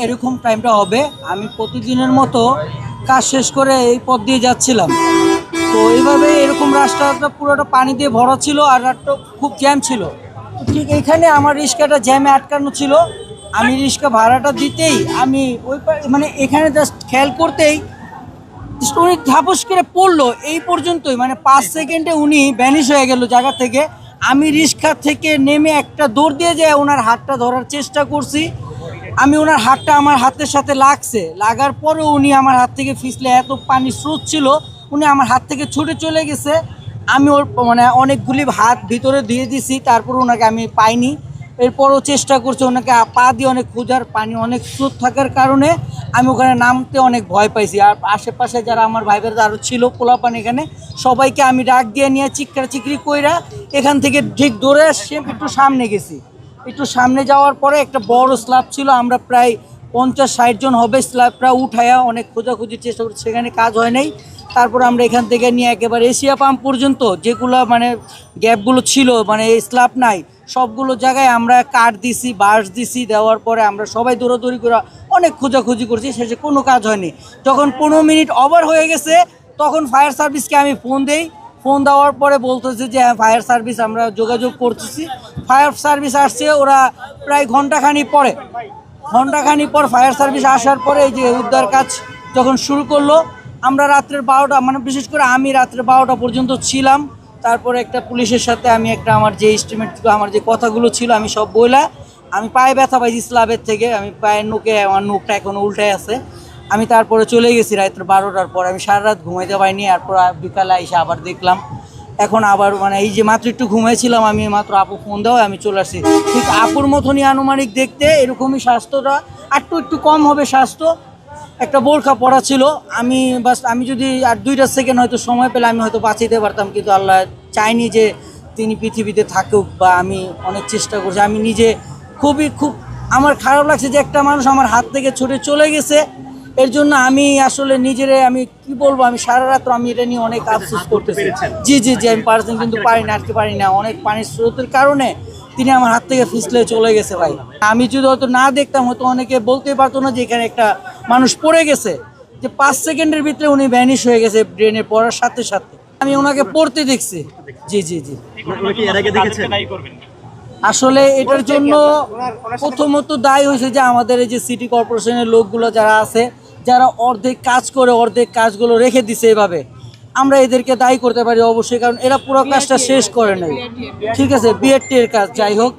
এরকম টাইমটা হবে, আমি প্রতিদিনের মতো কাজ শেষ করে এই পথ দিয়ে যাচ্ছিলাম। তো এইভাবে এরকম রাস্তাটা পুরোটা পানি দিয়ে ভরা ছিল আর রাস্তা খুব জ্যাম ছিল। তো ঠিক এইখানে আমার রিক্সাটা জ্যামে আটকানো ছিল। আমি রিক্সা ভাড়াটা দিতেই আমি মানে এখানে জাস্ট খেয়াল করতেই উনি ঝাপস করে পড়লো, এই পর্যন্তই, মানে 5 সেকেন্ডে উনি ভ্যানিশ হয়ে গেল জায়গা থেকে। আমি রিক্সা থেকে নেমে একটা দৌড় দিয়ে যায় ওনার হাতটা ধরার চেষ্টা করছি। আমি ওনার হাতটা আমার হাতের সাথে লাগছে, লাগার পরেও উনি আমার হাত থেকে ফিসলে, এত পানির স্রোত ছিল, উনি আমার হাত থেকে ছুটে চলে গেছে। আমি ওর মানে অনেকগুলি হাত ভিতরে দিয়ে দিছি, তারপর ওনাকে আমি পাইনি। এরপরও চেষ্টা করছে ওনাকে পা দিয়ে অনেক খোঁজার, পানি অনেক স্রোত থাকার কারণে আমি ওখানে নামতে অনেক ভয় পাইছি। আর আশেপাশে যারা আমার ভাই বোনেরা আরও ছিল পোলাপান, এখানে সবাইকে আমি ডাক দিয়ে নিয়ে চিৎকার চিকরি কইরা এখান থেকে ঠিক দৌড়ে আসছে। একটু সামনে গেছি, একটু সামনে যাওয়ার পরে একটা বড় স্ল্যাব ছিল, আমরা প্রায় 50-60 জন হবে, স্ল্যাবটা উঠায়া অনেক খোঁজাখুঁজির চেষ্টা করছি, সেখানে কাজ হয় নাই। তারপর আমরা এখান থেকে নিয়ে একেবারে এশিয়া পাম্প পর্যন্ত যেগুলো মানে গ্যাপগুলো ছিল, মানে স্ল্যাব নাই, সবগুলো জায়গায় আমরা কাঠ দিছি, বাঁশ দিছি। দেওয়ার পরে আমরা সবাই দৌড়াদৌড়ি করে অনেক খোঁজাখুঁজি করছি, শেষে কোনো কাজ হয়নি। যখন 15 মিনিট ওভার হয়ে গেছে তখন ফায়ার সার্ভিসকে আমি ফোন দেই। ফোন দেওয়ার পরে বলতেছে যে হ্যাঁ ফায়ার সার্ভিস আমরা যোগাযোগ করতেছি। ফায়ার সার্ভিস আসছে, ওরা প্রায় ঘন্টাখানি পর ফায়ার সার্ভিস আসার পরে এই যে উদ্ধার কাজ যখন শুরু করলো, আমরা রাত্রের 12টা, মানে বিশেষ করে আমি রাত্রের 12টা পর্যন্ত ছিলাম। তারপরে একটা পুলিশের সাথে আমি একটা আমার যে এস্টিমেট, আমার যে কথাগুলো ছিল আমি সব বইলা, আমি পায়ে ব্যথা পাইছি স্ল্যাবের থেকে, আমি পায়ের নোকে, আমার নোকটা এখনো উল্টে আছে। আমি তারপরে চলে গেছি রাত্রে 12টার পর, আমি সারা রাত ঘুমাইতে পারিনি। এরপর বিকালে এসে আবার দেখলাম, এখন আবার মানে এই যে মাত্র একটু ঘুমাইছিলাম, আমি মাত্র আপু ফোন দেওয়া আমি চলে আসছি। ঠিক আপুর মতনই আনুমানিক দেখতে, এরকমই স্বাস্থ্যটা একটু কম হবে স্বাস্থ্য। একটা বোরখা পরা ছিল, আমি যদি আর 2টা সেকেন্ড হয়তো সময় পেলে আমি হয়তো বাঁচাইতে পারতাম, কিন্তু আল্লাহ চাইনি যে তিনি পৃথিবীতে থাকুক, বা আমি অনেক চেষ্টা করছি। আমি নিজে খুব আমার খারাপ লাগছে যে একটা মানুষ আমার হাত থেকে ছুটে চলে গেছে। এর জন্য আমি আসলে নিজেরে, আমি কি বলবো, আমি সারা রাত আমি এটা নিয়ে অনেক আফসোস করতেছি। জি আমি পারছেন, কিন্তু পারি না, আজকে পারি না, অনেক পানির স্রোতের কারণে তিনি আমার হাত থেকে ফিসলে চলে গেছে ভাই। আমি যদি হয়তো না দেখতাম, হয়তো অনেকে বলতেই পারতো না যে এখানে একটা মানুষ পড়ে গেছে, যে 5 সেকেন্ডের ভিতরে উনি ভ্যানিশ হয়ে গেছে ড্রেনে পড়ার সাথে সাথে। আমি ওনাকে পড়তে দেখছি। জি আসলে এটার জন্য প্রথমত দায়ী হয়েছে যে আমাদের এই যে সিটি কর্পোরেশনের লোকগুলো যারা আছে, যারা অর্ধেক কাজ করে অর্ধেক কাজগুলো রেখে দিছে এভাবে, আমরা এদেরকে দায়ী করতে পারি অবশ্যই, কারণ এরা পুরো কাজটা শেষ করে নাই। ঠিক আছে, বিআরটি এর কাজ যাই হোক,